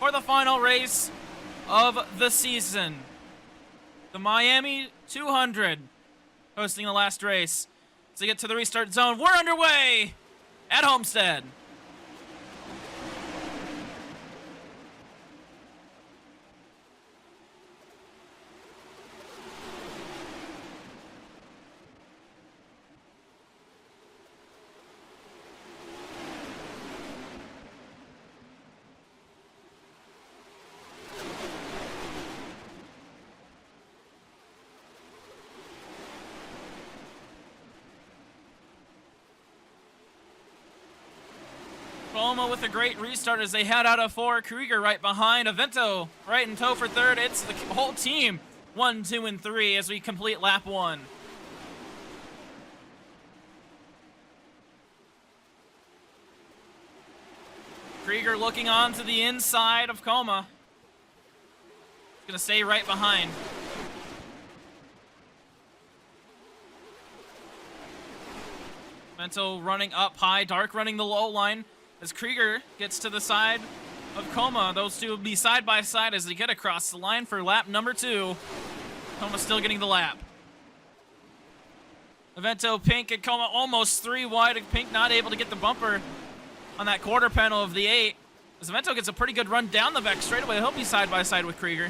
for the final race of the season. The Miami 200 hosting the last race. To get to the restart zone, we're underway at Homestead. Paloma with a great restart as they head out of 4. Krieger right behind. Avento right in tow for 3rd. It's the whole team 1, 2, and 3 as we complete lap 1. Krieger looking on to the inside of Coma. Gonna stay right behind. Avento running up high. Dark running the low line. As Krieger gets to the side of Coma, those two will be side by side as they get across the line for lap number 2. Coma still getting the lap. Avento, Pink, and Coma almost 3 wide. Pink not able to get the bumper on that quarter panel of the 8. As Avento gets a pretty good run down the back straightaway, he'll be side by side with Krieger.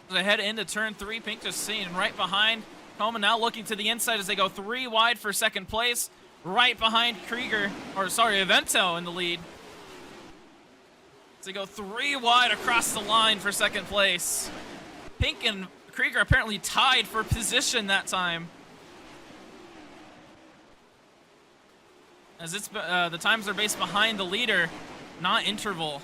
As they head into turn 3, Pink just sitting right behind. Coma now looking to the inside as they go 3 wide for 2nd place. Right behind Krieger, Avento in the lead. So they go 3 wide across the line for 2nd place. Pink and Krieger apparently tied for position that time. As it's the times are based behind the leader, not interval.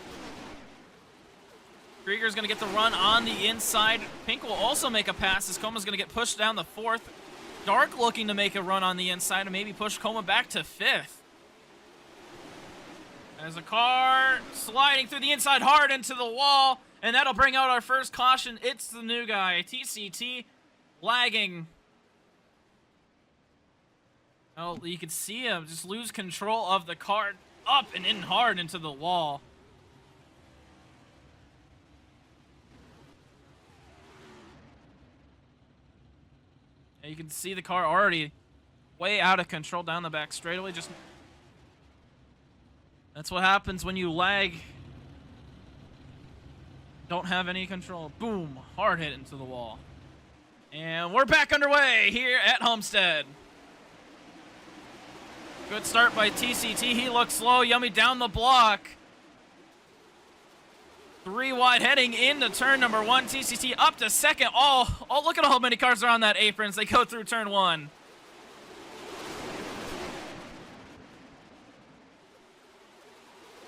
Krieger's gonna get the run on the inside. Pink will also make a pass as Coma's gonna get pushed down the 4th. Dark looking to make a run on the inside and maybe push Coma back to 5th. As a car sliding through the inside hard into the wall, and that'll bring out our first caution. It's the new guy, TCT, lagging. Oh, you can see him just lose control of the car, up and in hard into the wall. You can see the car already way out of control down the back straightaway. Just that's what happens when you lag. Don't have any control. Boom, hard hit into the wall. And we're back underway here at Homestead. Good start by TCT. He looks slow. Yummy down the block. 3 wide heading into turn number 1. TCT up to 2nd. Oh, look at how many cars are on that apron as they go through turn 1.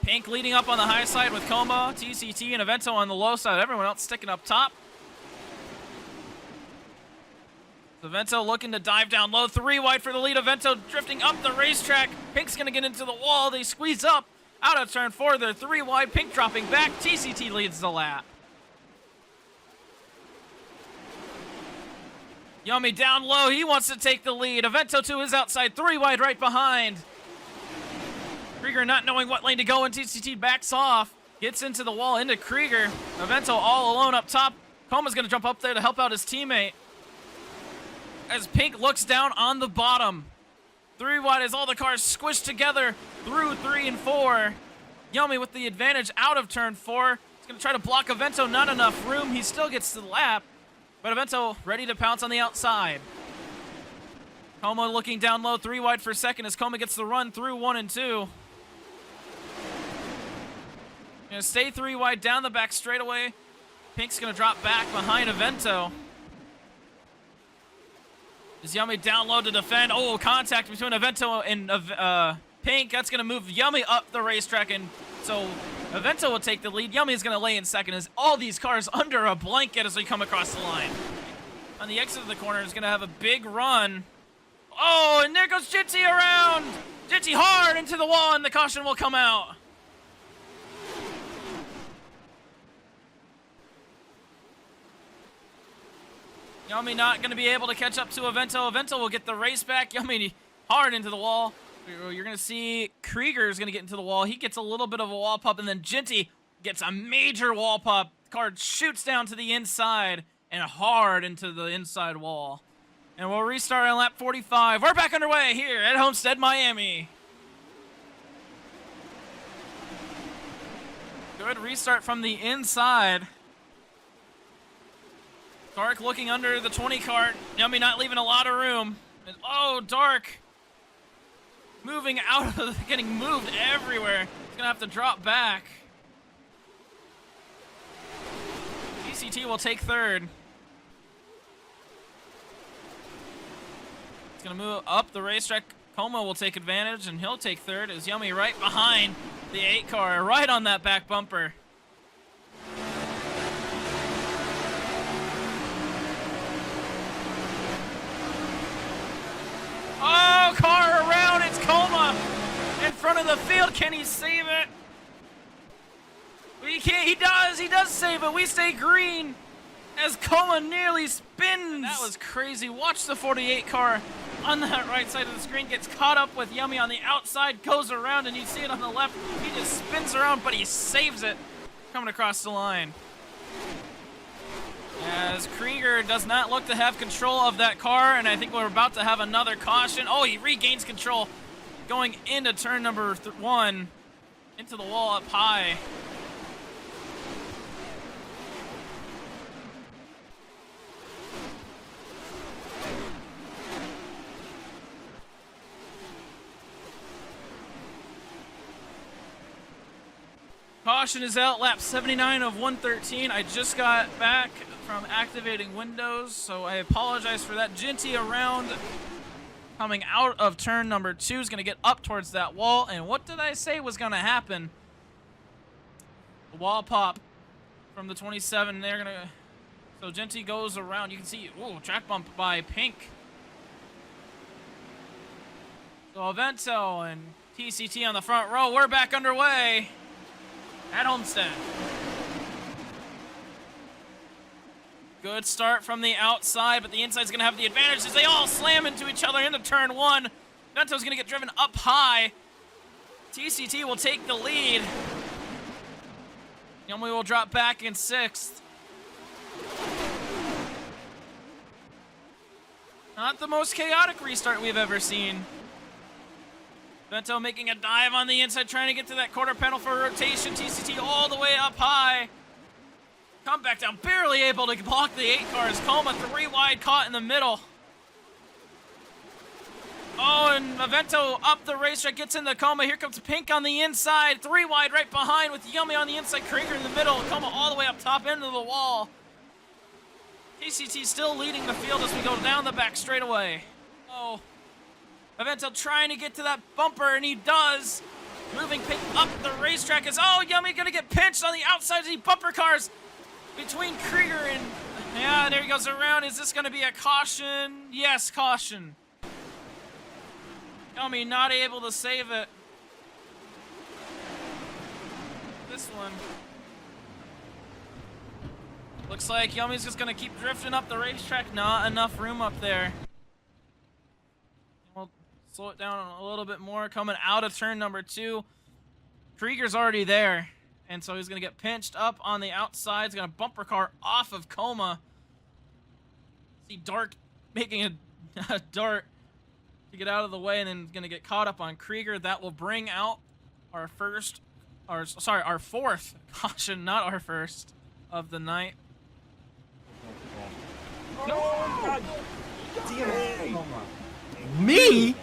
Pink leading up on the high side with Coma, TCT, and Avento on the low side. Everyone else sticking up top. Avento looking to dive down low. 3 wide for the lead. Avento drifting up the racetrack. Pink's going to get into the wall. They squeeze up. Out of turn 4, they're 3 wide. Pink dropping back. TCT leads the lap. Yummy down low. He wants to take the lead. Avento to his outside. 3 wide right behind. Krieger not knowing what lane to go, and TCT backs off. Gets into the wall, into Krieger. Avento all alone up top. Coma's going to jump up there to help out his teammate. As Pink looks down on the bottom. 3 wide as all the cars squished together through 3 and 4. Yummy with the advantage out of turn 4. He's going to try to block Avento. Not enough room. He still gets to the lap. But Avento ready to pounce on the outside. Coma looking down low. 3 wide for 2nd as Coma gets the run through 1 and 2. Going to stay 3 wide down the back straightaway. Pink's going to drop back behind Avento. Is Yummy down low to defend? Oh, contact between Avento and Pink. That's going to move Yummy up the racetrack, and so Avento will take the lead. Yummy is going to lay in 2nd as all these cars under a blanket as we come across the line. On the exit of the corner is going to have a big run. Oh, and there goes Jitty around. Jitty hard into the wall, and the caution will come out. Yummy not going to be able to catch up to Avento. Avento will get the race back. Yummy hard into the wall. You're going to see Krieger is going to get into the wall. He gets a little bit of a wall pop, and then Jinty gets a major wall pop. Car shoots down to the inside and hard into the inside wall. And we'll restart on lap 45. We're back underway here at Homestead, Miami. Good restart from the inside. Dark looking under the 20 cart. Yummy not leaving a lot of room. And, oh, Dark moving out of getting moved everywhere. He's gonna have to drop back. TCT will take third. He's gonna move up the racetrack. Coma will take advantage, and he'll take third. As Yummy right behind the 8 car, right on that back bumper. Oh, car around, it's Coma in front of the field. Can he save it? He can't, he does save it. We stay green as Coma nearly spins. That was crazy. Watch the 48 car on that right side of the screen, gets caught up with Yummy on the outside, goes around, and you see it on the left. He just spins around, but he saves it coming across the line. As Krieger does not look to have control of that car, and I think we're about to have another caution. Oh, he regains control going into turn number 1, into the wall up high. Caution is out, lap 79 of 113. I just got back from activating Windows, so I apologize for that. Ginty around, coming out of turn number 2, is going to get up towards that wall. And what did I say was going to happen? The wall pop from the 27. They're going to... So Ginty goes around. You can see, ooh, track bump by Pink. So Avento and TCT on the front row. We're back underway at Homestead. Good start from the outside, but the inside's going to have the advantage as they all slam into each other into turn 1. Vento's going to get driven up high. TCT will take the lead. Yummy will drop back in 6th. Not the most chaotic restart we've ever seen. Vento making a dive on the inside, trying to get to that quarter panel for rotation. TCT all the way up high. Come back down, barely able to block the 8 cars. Coma 3 wide, caught in the middle. Oh, and Avento up the racetrack, gets in the Coma. Here comes Pink on the inside, 3 wide right behind with Yummy on the inside, Krieger in the middle. Coma all the way up top into the wall. TCT still leading the field as we go down the back straightaway. Oh, Avento trying to get to that bumper, and he does. Moving Pink up the racetrack is, oh, Yummy gonna get pinched on the outside of the bumper cars between Krieger and, yeah, there he goes around. Is this gonna be a caution? Yes, caution. Yummy not able to save it. This one. Looks like Yummy's just gonna keep drifting up the racetrack. Not enough room up there. We'll slow it down a little bit more. Coming out of turn number 2. Krieger's already there, and so he's gonna get pinched up on the outside. He's gonna bumper car off of Coma. See Dark making a dart to get out of the way, and then gonna get caught up on Krieger. That will bring out our fourth caution, not our first of the night. No! God damn it! Me?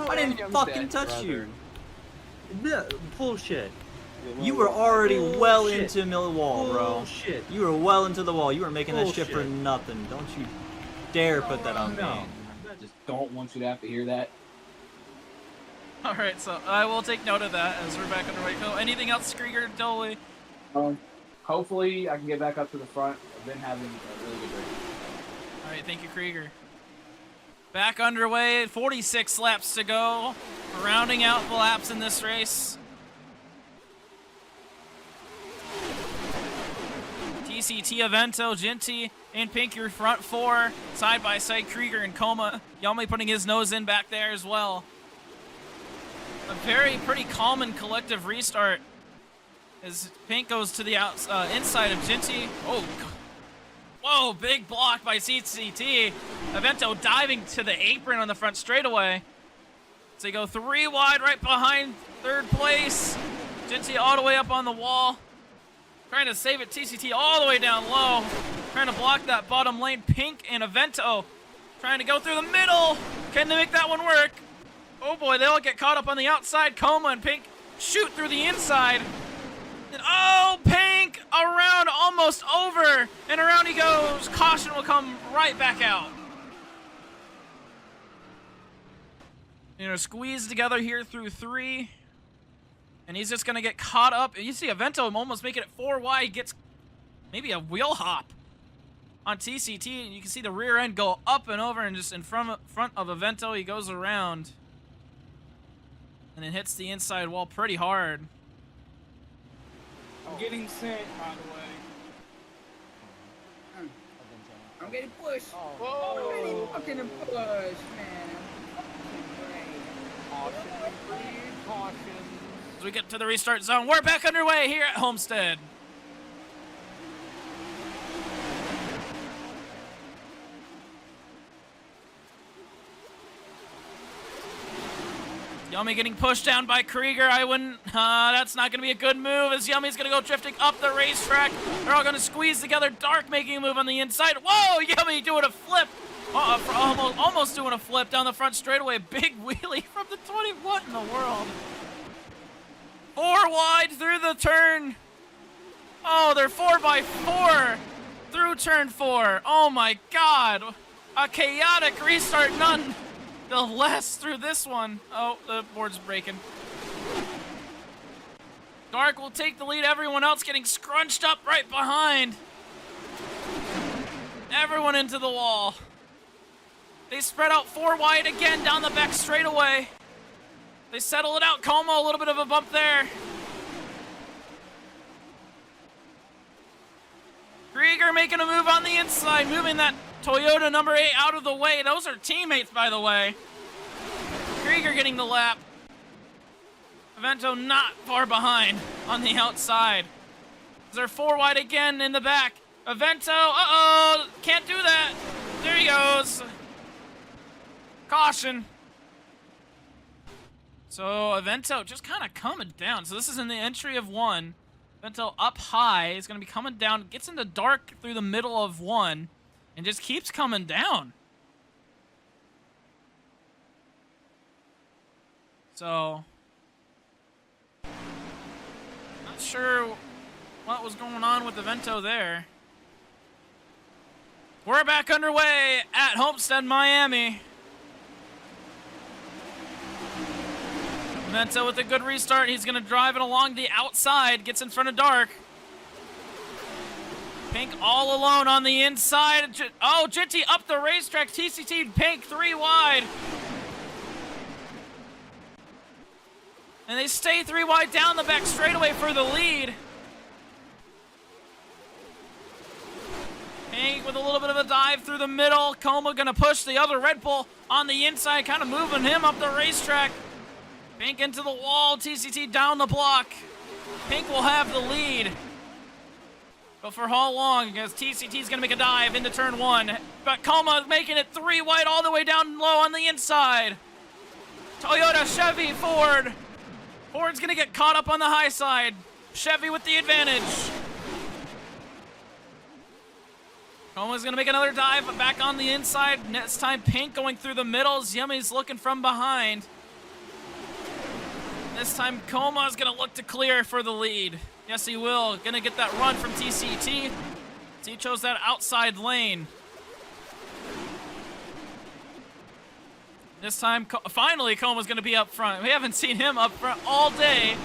I didn't fucking touch you. Bullshit. You were already well into the wall, bro. Bullshit. You were well into the wall. You were making that shit for Bullshit. nothing. Don't you dare put that on me. No. I just don't want you to have to hear that. All right, so I will take note of that as we're back underway. Oh, anything else, Krieger, Dolly? Hopefully I can get back up to the front. I've been having a really good race. All right, thank you, Krieger. Back underway, 46 laps to go. Rounding out the laps in this race. TCT, Avento, Ginty, and Pink, your front 4. Side by side, Krieger and Coma. Yummy putting his nose in back there as well. a very pretty calm and collective restart as Pink goes to the inside of Ginty. Oh, whoa, big block by CCT. Avento diving to the apron on the front straightaway. So they go 3 wide right behind third place. Ginty all the way up on the wall. Trying to save it, TCT all the way down low. Trying to block that bottom lane. Pink and Avento trying to go through the middle. Can they make that one work? Oh boy, they all get caught up on the outside. Coma and Pink shoot through the inside. And oh, Pink around, almost over. And around he goes. Caution will come right back out. Squeeze together here through 3. And he's just going to get caught up. And you see Avento almost making it 4 wide. Gets maybe a wheel hop on TCT. And you can see the rear end go up and over and just in front of Avento. He goes around. And then hits the inside wall pretty hard. I'm getting sent, by the way. I'm getting pushed. Whoa! I'm getting fucking pushed, man. Caution. As we get to the restart zone, we're back underway here at Homestead. Yummy getting pushed down by Krieger. I wouldn't. That's not going to be a good move as Yummy's going to go drifting up the racetrack. They're all going to squeeze together. Dark making a move on the inside. Whoa, Yummy doing a flip. Almost doing a flip down the front straightaway. Big wheelie from the 20. What in the world? 4 wide through the turn. Oh, they're 4x4 through turn 4. Oh my God. A chaotic restart, none the less through this one. Oh, the board's breaking. Dark will take the lead. Everyone else getting scrunched up right behind. Everyone into the wall. They spread out 4 wide again down the back straightaway. They settle it out. Como, a little bit of a bump there. Krieger making a move on the inside, moving that Toyota number 8 out of the way. Those are teammates, by the way. Krieger getting the lap. Avento not far behind on the outside. They're 4 wide again in the back. Avento, uh-oh, can't do that. There he goes. Caution. So Avento just kind of coming down. So this is in the entry of 1. Avento up high is going to be coming down. Gets into dark through the middle of 1. And just keeps coming down. So not sure what was going on with Avento there. We're back underway at Homestead, Miami. Avento with a good restart. He's going to drive it along the outside. Gets in front of Dark. Pink all alone on the inside. Oh, Ginty up the racetrack. TCT Pink 3 wide. And they stay 3 wide down the back straightaway for the lead. Pink with a little bit of a dive through the middle. Como going to push the other Red Bull on the inside, kind of moving him up the racetrack. Pink into the wall, TCT down the block. Pink will have the lead. But for how long? Because TCT's gonna make a dive into turn 1. But Como making it 3 wide all the way down low on the inside. Toyota, Chevy, Ford. Ford's gonna get caught up on the high side. Chevy with the advantage. Como's gonna make another dive, but back on the inside. Next time Pink going through the middles. Yummy's looking from behind. This time, Coma's going to look to clear for the lead. Yes, he will. Going to get that run from TCT. He chose that outside lane. This time, finally, Coma's going to be up front. We haven't seen him up front all day.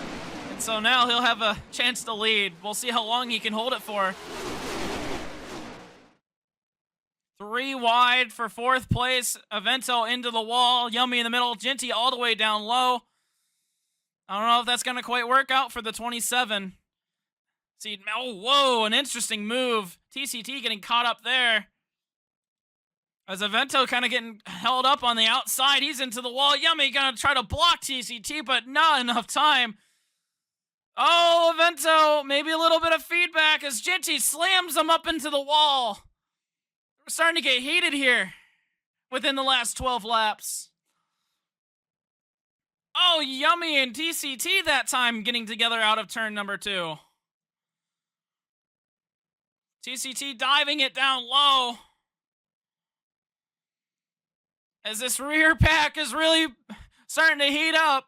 And so now he'll have a chance to lead. We'll see how long he can hold it for. 3 wide for 4th place. Avento into the wall. Yummy in the middle. Ginty all the way down low. I don't know if that's going to quite work out for the 27. See, oh, whoa, an interesting move. TCT getting caught up there. As Avento kind of getting held up on the outside. He's into the wall. Yummy gonna try to block TCT, but not enough time. Oh, Avento, maybe a little bit of feedback as Ginty slams him up into the wall. We're starting to get heated here within the last 12 laps. Oh, Yummy and TCT that time getting together out of turn number 2. TCT diving it down low. As this rear pack is really starting to heat up.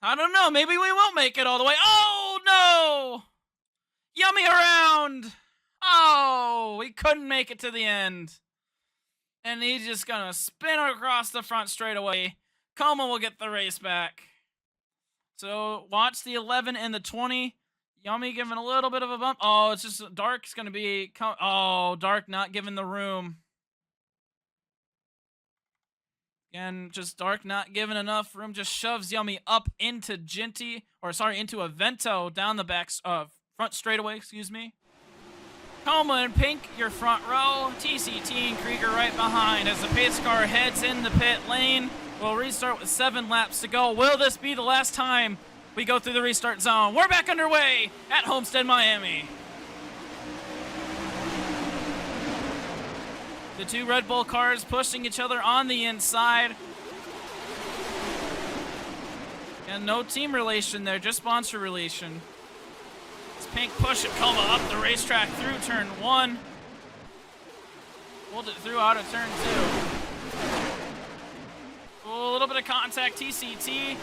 I don't know, maybe we will make it all the way. Oh, no! Yummy around! Oh, we couldn't make it to the end. And he's just gonna spin across the front straightaway. Coma will get the race back. So, watch the 11 and the 20. Yummy giving a little bit of a bump. Oh, it's just Dark's gonna be... Oh, Dark not giving the room. Again, just Dark not giving enough room. Just shoves Yummy up into Ginty. Or, sorry, into Avento down the back... front straightaway, excuse me. Coma and Pink, your front row. TCT and Krieger right behind. As the pace car heads in the pit lane, we'll restart with 7 laps to go. Will this be the last time we go through the restart zone? We're back underway at Homestead, Miami. The 2 Red Bull cars pushing each other on the inside. And no team relation there, just sponsor relation. Pink pushing Coma up the racetrack through turn 1. Pulled it through out of turn 2. Oh, a little bit of contact, TCT.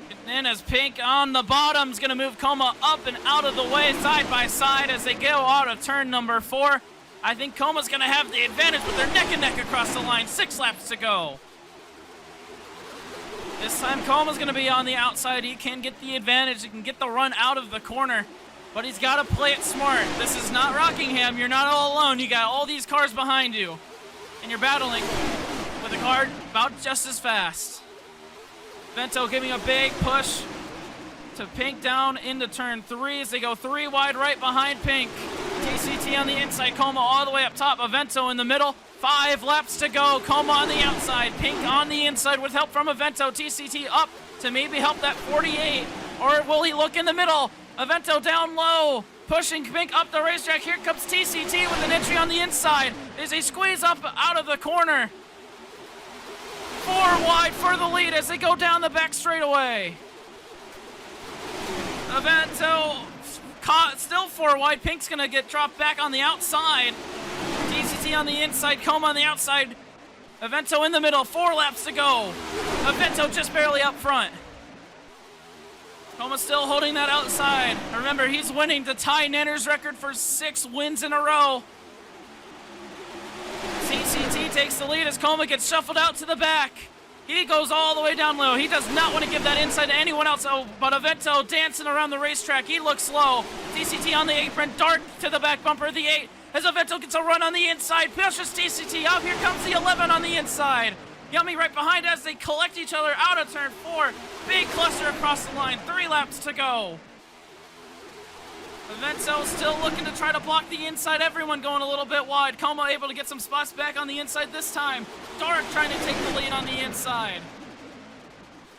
Getting in as Pink on the bottom is going to move Coma up and out of the way side by side as they go out of turn number 4. I think Coma's going to have the advantage, but they're neck and neck across the line. 6 laps to go. This time, Coma's going to be on the outside. He can get the advantage. He can get the run out of the corner, but he's got to play it smart. This is not Rockingham. You're not all alone. You got all these cars behind you, and you're battling with a car about just as fast. Vento giving a big push to Pink down into turn 3 as they go 3 wide right behind Pink. TCT on the inside, Coma all the way up top. Avento in the middle. 5 laps to go. Coma on the outside. Pink on the inside with help from Avento. TCT up to maybe help that 48. Or will he look in the middle? Avento down low. Pushing Pink up the racetrack. Here comes TCT with an entry on the inside. As he squeeze up out of the corner. 4 wide for the lead as they go down the back straightaway. Avento caught still 4 wide. Pink's going to get dropped back on the outside. TCT on the inside, Coma on the outside. Avento in the middle, 4 laps to go. Avento just barely up front. Coma still holding that outside. Remember, he's winning to tie Nanner's record for 6 wins in a row. TCT takes the lead as Coma gets shuffled out to the back. He goes all the way down low. He does not want to give that inside to anyone else. Oh, but Avento dancing around the racetrack. He looks slow. TCT on the apron, Dark to the back bumper of the 8. As Avento gets a run on the inside, pushes TCT up. Here comes the 11 on the inside. Yummy right behind as they collect each other out of turn 4. Big cluster across the line. 3 laps to go. Avento still looking to try to block the inside. Everyone going a little bit wide. Coma able to get some spots back on the inside this time. Dark trying to take the lead on the inside.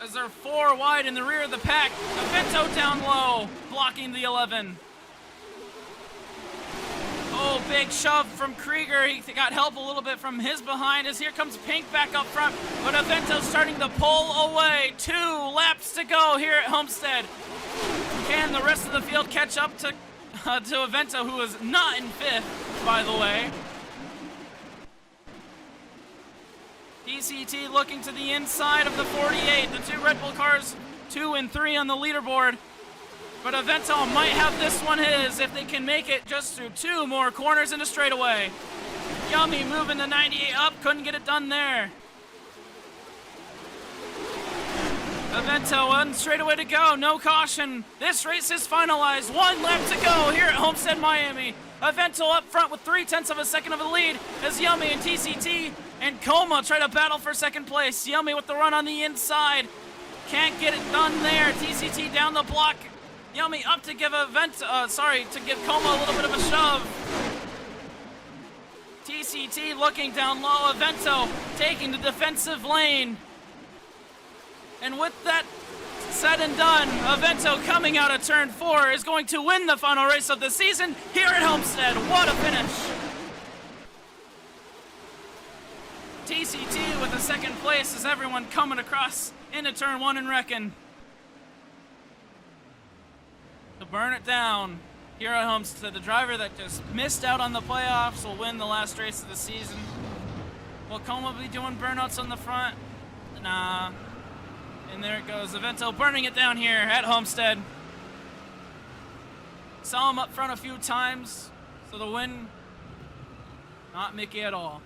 As they're 4 wide in the rear of the pack. Avento down low, blocking the 11. Oh, big shove from Krieger. He got help a little bit from his behind as here comes Pink back up front. But Avento's starting to pull away. 2 laps to go here at Homestead. Can the rest of the field catch up to Avento, who is not in 5th, by the way. TCT looking to the inside of the 48. The 2 Red Bull cars, 2 and 3 on the leaderboard. But Avento might have this one his if they can make it just through 2 more corners and a straightaway. Yummy moving the 98 up, couldn't get it done there. Avento, 1 straightaway to go, no caution. This race is finalized. 1 lap to go here at Homestead, Miami. Avento up front with 0.3 of a second of a lead as Yummy and TCT and Coma try to battle for 2nd place. Yummy with the run on the inside. Can't get it done there. TCT down the block. Yummy up to give to give Coma a little bit of a shove. TCT looking down low. Avento taking the defensive lane. And with that said and done, Avento coming out of turn 4 is going to win the final race of the season here at Homestead. What a finish. TCT with the second place as everyone coming across into turn 1 and wrecking. To burn it down here at Homestead. The driver that just missed out on the playoffs will win the last race of the season. Will Coma be doing burnouts on the front? Nah. And there it goes. Avento burning it down here at Homestead. Saw him up front a few times, so the win, not Mickey at all.